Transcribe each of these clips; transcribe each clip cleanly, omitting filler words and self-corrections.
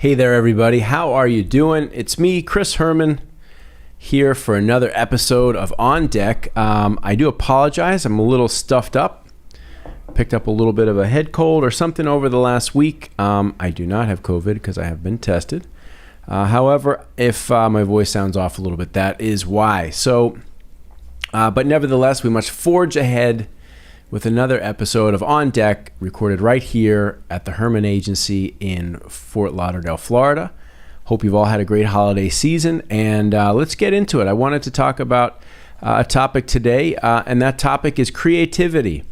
Hey there, everybody. How are you doing? It's me, Chris Herman, here for another episode of On Deck. I do apologize. I'm a little stuffed up. Picked up a little bit of a head cold or something over the last week. I do not have COVID because I have been tested. However, if my voice sounds off a little bit, that is why. But nevertheless, we must forge ahead with another episode of On Deck, recorded right here at the Herman Agency in Fort Lauderdale, Florida. Hope you've all had a great holiday season, and let's get into it. I wanted to talk about a topic today, and that topic is creativity.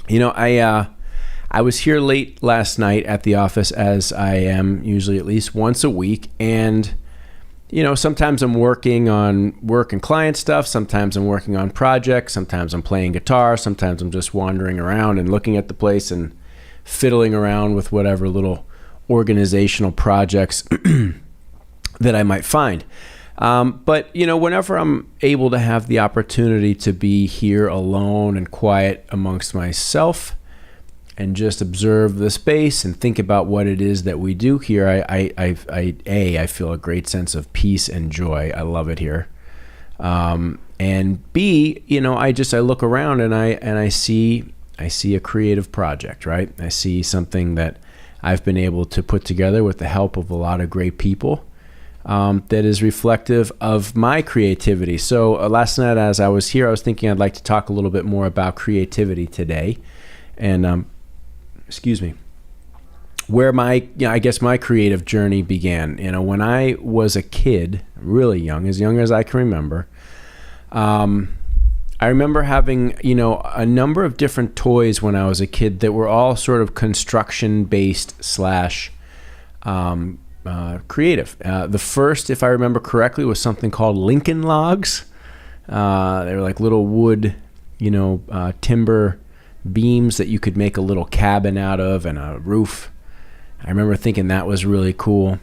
You know, I was here late last night at the office, as I am usually at least once a week, and you know, sometimes I'm working on work and client stuff. Sometimes I'm working on projects. Sometimes I'm playing guitar. Sometimes I'm just wandering around and looking at the place and fiddling around with whatever little organizational projects that I might find. But, you know, whenever I'm able to have the opportunity to be here alone and quiet amongst myself and just observe the space and think about what it is that we do here, I feel a great sense of peace and joy. I love it here. And B, you know, I look around and I see a creative project, right? I see something that I've been able to put together with the help of a lot of great people that is reflective of my creativity. So last night as I was here, I was thinking I'd like to talk a little bit more about creativity today. And where my creative journey began. You know, when I was a kid, really young as I can remember, I remember having, you know, a number of different toys when I was a kid that were all sort of construction based / creative. The first, if I remember correctly, was something called Lincoln Logs. They were like little wood, you know, timber beams that you could make a little cabin out of and a roof. I remember thinking that was really cool.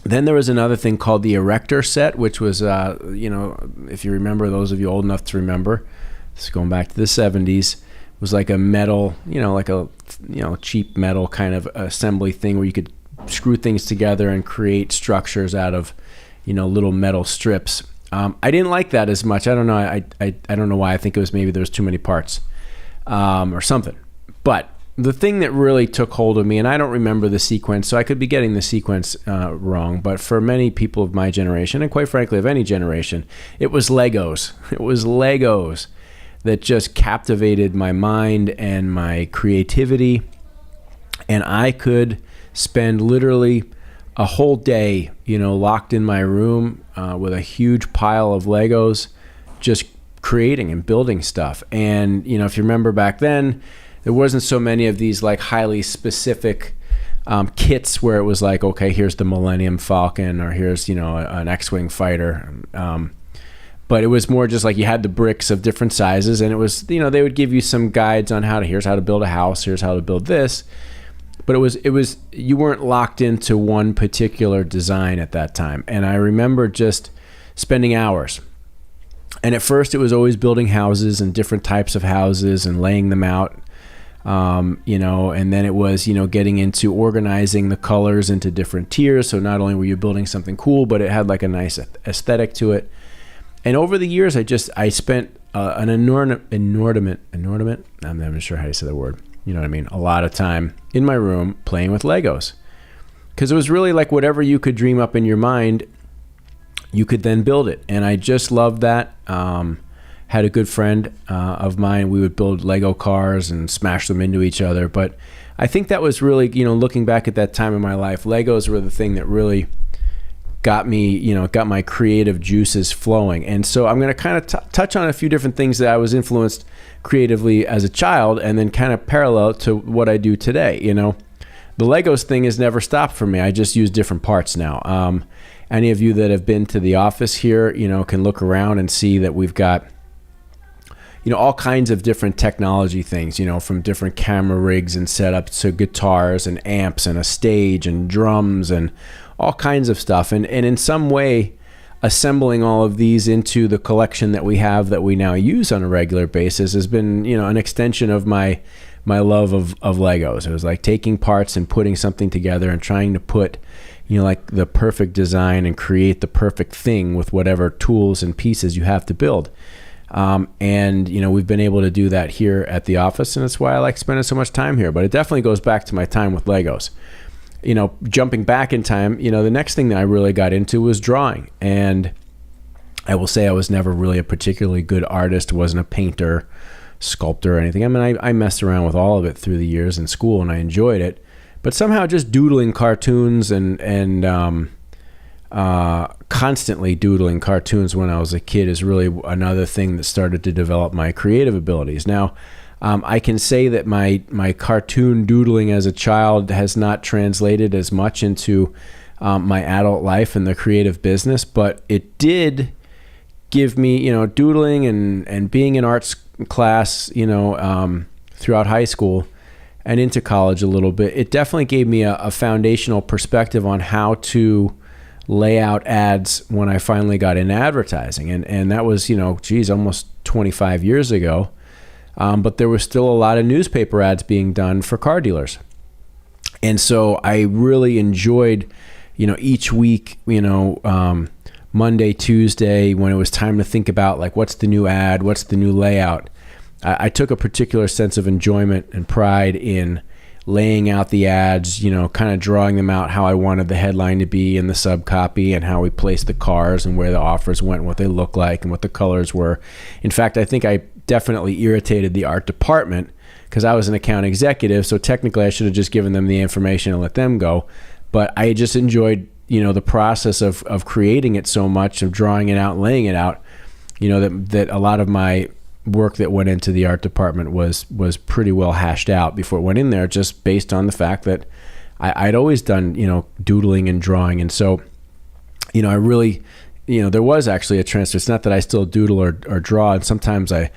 Then there was another thing called the Erector set, which was, you know, if you remember, those of you old enough to remember, this is going back to the 70s, was like a metal, you know, like a, you know, cheap metal kind of assembly thing where you could screw things together and create structures out of, you know, little metal strips. I didn't like that as much. I don't know. I don't know why. I think it was maybe there was too many parts. Or something. But the thing that really took hold of me, and I don't remember the sequence, so I could be getting the sequence wrong, but for many people of my generation, and quite frankly of any generation, it was Legos. It was Legos that just captivated my mind and my creativity, and I could spend literally a whole day, you know, locked in my room with a huge pile of Legos, just creating and building stuff. And you know, if you remember back then, there wasn't so many of these like highly specific kits where it was like, okay, here's the Millennium Falcon, or here's, you know, an X-Wing fighter. But it was more just like you had the bricks of different sizes, and it was, you know, they would give you some guides on here's how to build a house, here's how to build this. But it was you weren't locked into one particular design at that time. And I remember just spending hours. And at first it was always building houses and different types of houses and laying them out, you know, and then it was, you know, getting into organizing the colors into different tiers. So not only were you building something cool, but it had like a nice aesthetic to it. And over the years, I spent an inordinate, I'm not even sure how to say the word, you know what I mean, a lot of time in my room playing with Legos. Because it was really like whatever you could dream up in your mind, you could then build it. And I just loved that. Had a good friend of mine. We would build Lego cars and smash them into each other. But I think that was really, you know, looking back at that time in my life, Legos were the thing that really got me, you know, got my creative juices flowing. And so I'm going to kind of touch on a few different things that I was influenced creatively as a child, and then kind of parallel to what I do today. You know, the Legos thing has never stopped for me. I just use different parts now. Any of you that have been to the office here, you know, can look around and see that we've got, you know, all kinds of different technology things, you know, from different camera rigs and setups to guitars and amps and a stage and drums and all kinds of stuff. And in some way, assembling all of these into the collection that we have that we now use on a regular basis has been, you know, an extension of my my love of Legos. It was like taking parts and putting something together and trying to put, like the perfect design and create the perfect thing with whatever tools and pieces you have to build. And we've been able to do that here at the office, and that's why I like spending so much time here. But it definitely goes back to my time with Legos. Jumping back in time, the next thing that I really got into was drawing. And I will say I was never really a particularly good artist, wasn't a painter, sculptor, or anything. I mean, I messed around with all of it through the years in school, and I enjoyed it. But somehow just doodling cartoons and constantly doodling cartoons when I was a kid is really another thing that started to develop my creative abilities. Now, I can say that my cartoon doodling as a child has not translated as much into my adult life and the creative business, but it did give me, doodling and being in arts class, throughout high school and into college a little bit. It definitely gave me a foundational perspective on how to lay out ads when I finally got into advertising. And that was, almost 25 years ago. But there was still a lot of newspaper ads being done for car dealers. And so I really enjoyed, each week, Monday, Tuesday, when it was time to think about like, what's the new ad? What's the new layout? I took a particular sense of enjoyment and pride in laying out the ads, kind of drawing them out how I wanted the headline to be and the subcopy and how we placed the cars and where the offers went, and what they looked like and what the colors were. In fact, I think I definitely irritated the art department because I was an account executive. So technically I should have just given them the information and let them go. But I just enjoyed, the process of creating it so much, of drawing it out and laying it out, that a lot of my work that went into the art department was pretty well hashed out before it went in there, just based on the fact that I'd always done, doodling and drawing. And so, I really, there was actually a transfer. It's not that I still doodle or draw. And sometimes I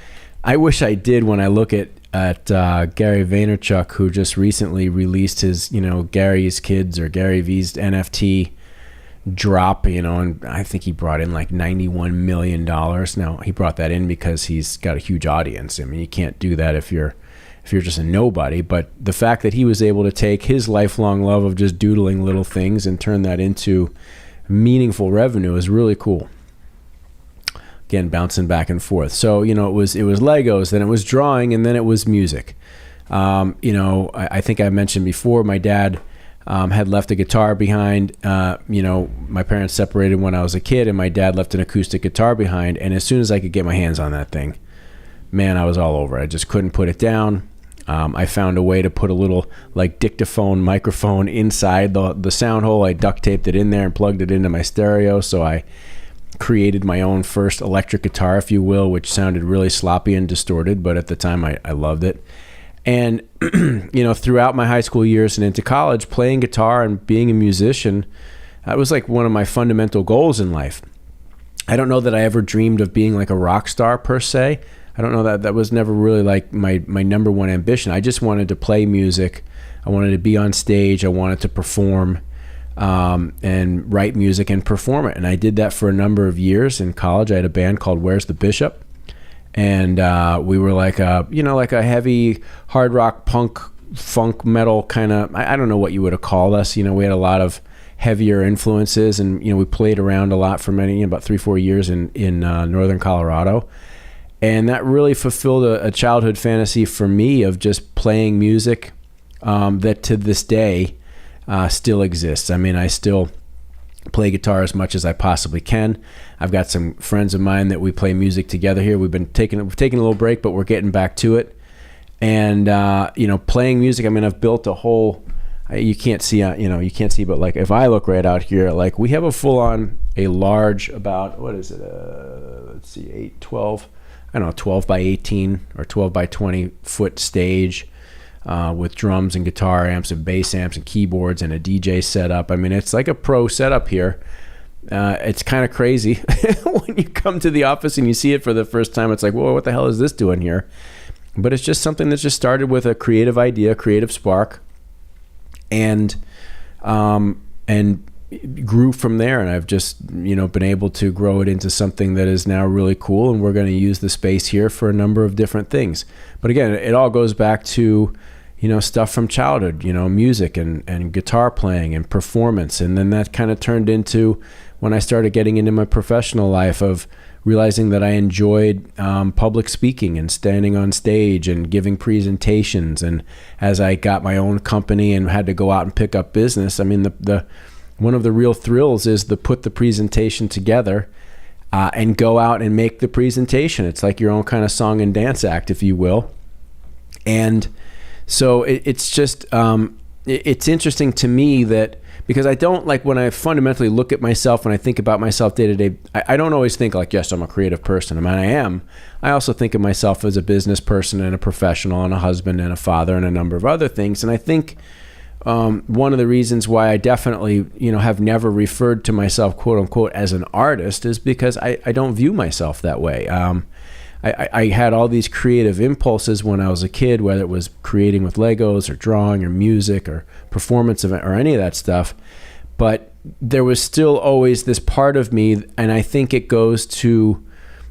wish I did. When I look at Gary Vaynerchuk, who just recently released his, Gary's Kids or Gary V's NFT drop, and I think he brought in like $91 million. Now, he brought that in because he's got a huge audience. I mean, you can't do that if you're just a nobody. But the fact that he was able to take his lifelong love of just doodling little things and turn that into meaningful revenue is really cool. Again, bouncing back and forth. So, it was Legos, then it was drawing, and then it was music. I think I mentioned before, my dad had left a guitar behind. My parents separated when I was a kid, and my dad left an acoustic guitar behind. And as soon as I could get my hands on that thing, man, I was all over. I just couldn't put it down. I found a way to put a little like dictaphone microphone inside the sound hole. I duct taped it in there and plugged it into my stereo. So I created my own first electric guitar, if you will, which sounded really sloppy and distorted, but at the time I loved it. And, throughout my high school years and into college, playing guitar and being a musician, that was like one of my fundamental goals in life. I don't know that I ever dreamed of being like a rock star per se. I don't know that was never really like my number one ambition. I just wanted to play music. I wanted to be on stage. I wanted to perform and write music and perform it. And I did that for a number of years. In college, I had a band called Where's the Bishop? And we were like a heavy hard rock, punk, funk, metal kind of, I don't know what you would have called us. We had a lot of heavier influences, and, we played around a lot for many, about 3-4 years in northern Colorado. And that really fulfilled a childhood fantasy for me of just playing music that to this day still exists. I mean, I still play guitar as much as I possibly can. I've got some friends of mine that we play music together here. We've taken a little break, but we're getting back to it. And playing music, I mean, I've built a whole, you can't see, but like if I look right out here, like we have a large, about, what is it? Let's see, 12 by 18 or 12 by 20 foot stage with drums and guitar amps and bass amps and keyboards and a DJ setup. I mean, it's like a pro setup here. It's kind of crazy when you come to the office and you see it for the first time. It's like, whoa, what the hell is this doing here? But it's just something that just started with a creative idea, creative spark, and grew from there, and I've just, been able to grow it into something that is now really cool, and we're going to use the space here for a number of different things. But again, it all goes back to, stuff from childhood, music and guitar playing and performance. And then that kind of turned into when I started getting into my professional life of realizing that I enjoyed public speaking and standing on stage and giving presentations. And as I got my own company and had to go out and pick up business, I mean, the one of the real thrills is to put the presentation together and go out and make the presentation. It's like your own kind of song and dance act, if you will. And so it's just, it's interesting to me that, because I don't, like, when I fundamentally look at myself, when I think about myself day to day, I don't always think like, yes, I'm a creative person. I mean, I am. I also think of myself as a business person and a professional and a husband and a father and a number of other things. And I think one of the reasons why I definitely, have never referred to myself, quote unquote, as an artist is because I don't view myself that way. I had all these creative impulses when I was a kid, whether it was creating with Legos or drawing or music or performance event or any of that stuff. But there was still always this part of me, and I think it goes to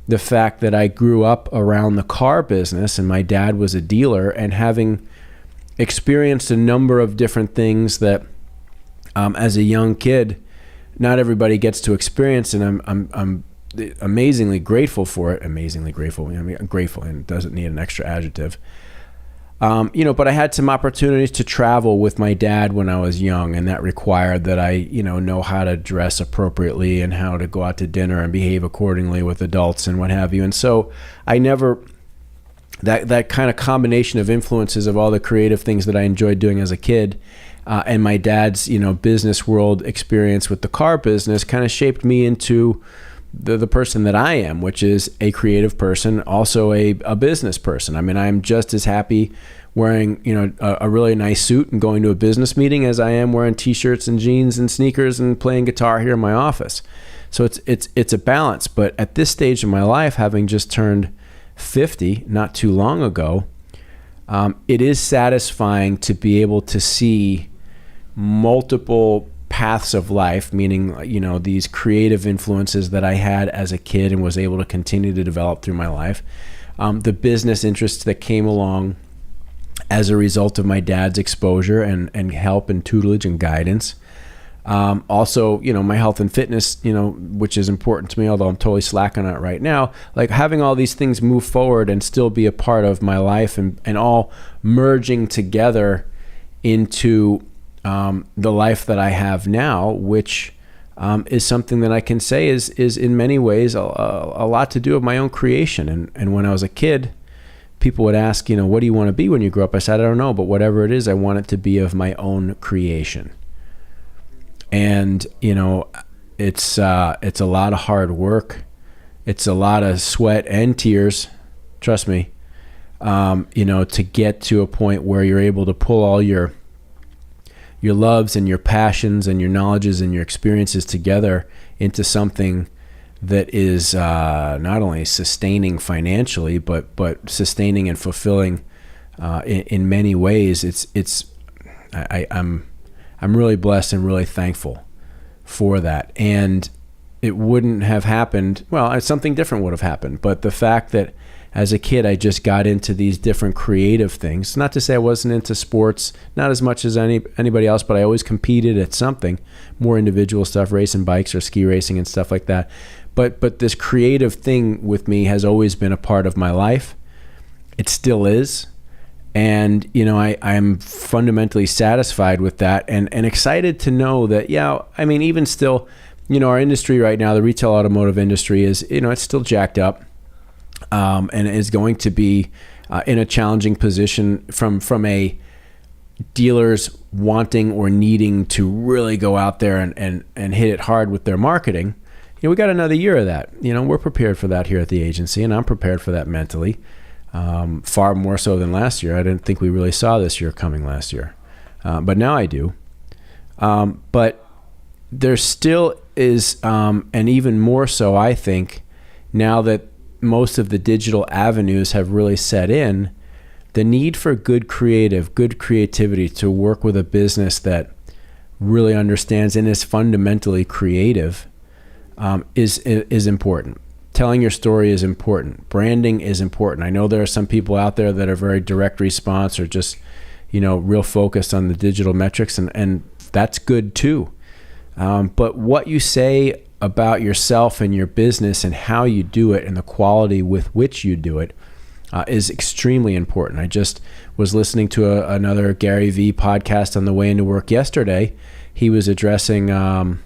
the fact that I grew up around the car business, and my dad was a dealer, and having experienced a number of different things that as a young kid, not everybody gets to experience, and I'm amazingly grateful for it. Amazingly grateful. I'm grateful, and it doesn't need an extra adjective. But I had some opportunities to travel with my dad when I was young, and that required that I, know how to dress appropriately and how to go out to dinner and behave accordingly with adults and what have you. And so I never, that kind of combination of influences of all the creative things that I enjoyed doing as a kid, and my dad's, business world experience with the car business kind of shaped me into the person that I am, which is a creative person, also a business person. I mean, I'm just as happy wearing, a really nice suit and going to a business meeting as I am wearing t-shirts and jeans and sneakers and playing guitar here in my office. So it's a balance. But at this stage of my life, having just turned 50 not too long ago, it is satisfying to be able to see multiple paths of life, meaning, these creative influences that I had as a kid and was able to continue to develop through my life. The business interests that came along as a result of my dad's exposure and help and tutelage and guidance. Also, my health and fitness, which is important to me, although I'm totally slacking on it right now. Like, having all these things move forward and still be a part of my life and all merging together into the life that I have now, which is something that I can say is in many ways a lot to do with my own creation. And when I was a kid, people would ask, what do you want to be when you grow up? I said, I don't know, but whatever it is, I want it to be of my own creation. And, it's a lot of hard work. It's a lot of sweat and tears, trust me, to get to a point where you're able to pull all your loves and your passions and your knowledges and your experiences together into something that is not only sustaining financially, but sustaining and fulfilling in many ways. I'm really blessed and really thankful for that. And it wouldn't have happened, well, something different would have happened. But the fact that as a kid, I just got into these different creative things. Not to say I wasn't into sports, not as much as anybody else, but I always competed at something, more individual stuff, racing bikes or ski racing and stuff like that. But this creative thing with me has always been a part of my life. It still is. And, I'm fundamentally satisfied with that and excited to know that, even still, our industry right now, the retail automotive industry is, it's still jacked up. And is going to be in a challenging position from a dealers wanting or needing to really go out there and hit it hard with their marketing. We got another year of that. We're prepared for that here at the agency, and I'm prepared for that mentally, far more so than last year. I didn't think we really saw this year coming last year, but now I do. But there still is, and even more so, I think, now that most of the digital avenues have really set in, the need for good creativity to work with a business that really understands and is fundamentally creative, is important. Telling your story is important. Branding is important. I know there are some people out there that are very direct response or just, real focused on the digital metrics, and that's good too. But what you say about yourself and your business and how you do it and the quality with which you do it is extremely important. I just was listening to another Gary Vee podcast on the way into work yesterday. He was addressing, I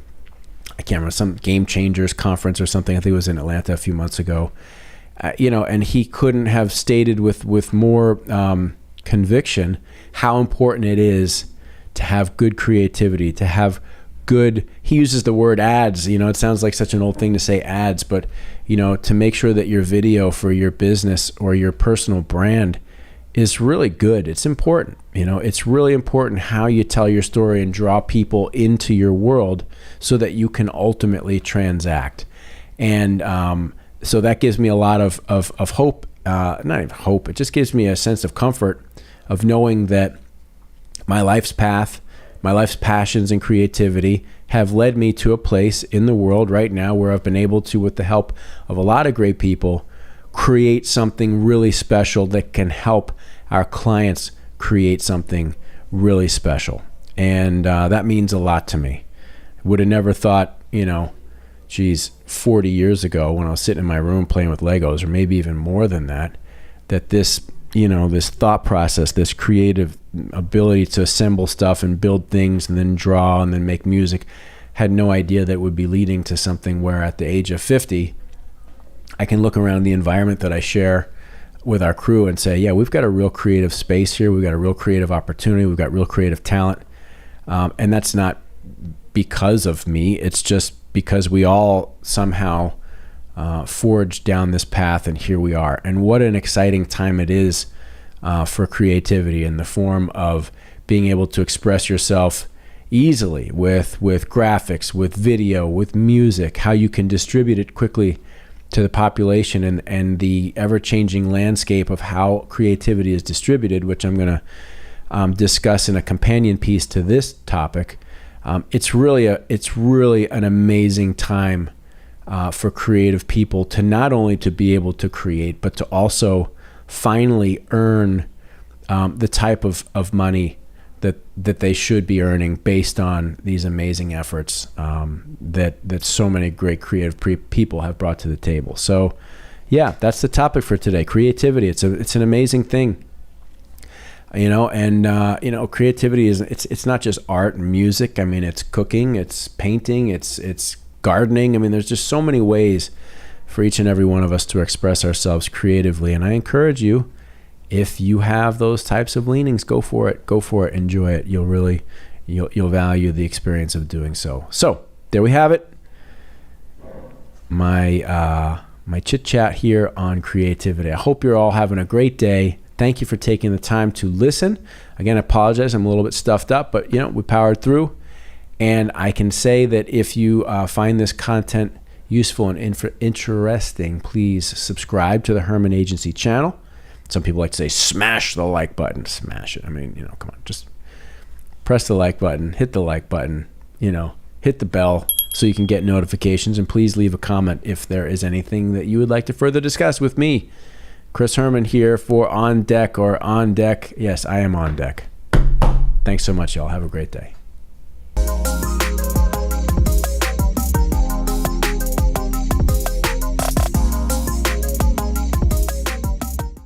can't remember, some Game Changers conference or something. I think it was in Atlanta a few months ago. And he couldn't have stated with more conviction how important it is to have good creativity, to have good, he uses the word ads, it sounds like such an old thing to say ads, but to make sure that your video for your business or your personal brand is really good. It's important. It's really important how you tell your story and draw people into your world so that you can ultimately transact. And so that gives me a lot of hope, not even hope, it just gives me a sense of comfort of knowing that my life's path, my life's passions and creativity have led me to a place in the world right now where I've been able to, with the help of a lot of great people, create something really special that can help our clients create something really special. And that means a lot to me. Would have never thought, 40 years ago when I was sitting in my room playing with Legos, or maybe even more than that, that this thought process, this creative ability to assemble stuff and build things and then draw and then make music, had no idea that it would be leading to something where at the age of 50, I can look around the environment that I share with our crew and say, yeah, we've got a real creative space here. We've got a real creative opportunity. We've got real creative talent. And that's not because of me. It's just because we all somehow forged down this path, and here we are. And what an exciting time it is for creativity in the form of being able to express yourself easily with graphics, with video, with music, how you can distribute it quickly to the population, and the ever-changing landscape of how creativity is distributed, which I'm going to discuss in a companion piece to this topic. It's really an amazing time for creative people to not only to be able to create, but to also finally earn the type of money that they should be earning based on these amazing efforts that so many great creative people have brought to the table. So yeah, that's the topic for today. Creativity. It's an amazing thing. Creativity it's not just art and music. I mean, it's cooking, it's painting, it's gardening. I mean, there's just so many ways for each and every one of us to express ourselves creatively. And I encourage you, if you have those types of leanings, go for it, enjoy it. You'll value the experience of doing so. So there we have it. My chit chat here on creativity. I hope you're all having a great day. Thank you for taking the time to listen. Again, I apologize. I'm a little bit stuffed up, but we powered through. And I can say that if you find this content useful and interesting, please subscribe to the Herman Agency channel. Some people like to say, smash the like button. Smash it. I mean, come on, just press the like button, hit the like button, hit the bell so you can get notifications. And please leave a comment if there is anything that you would like to further discuss with me. Chris Herman here for On Deck or On Deck. Yes, I am on deck. Thanks so much, y'all. Have a great day.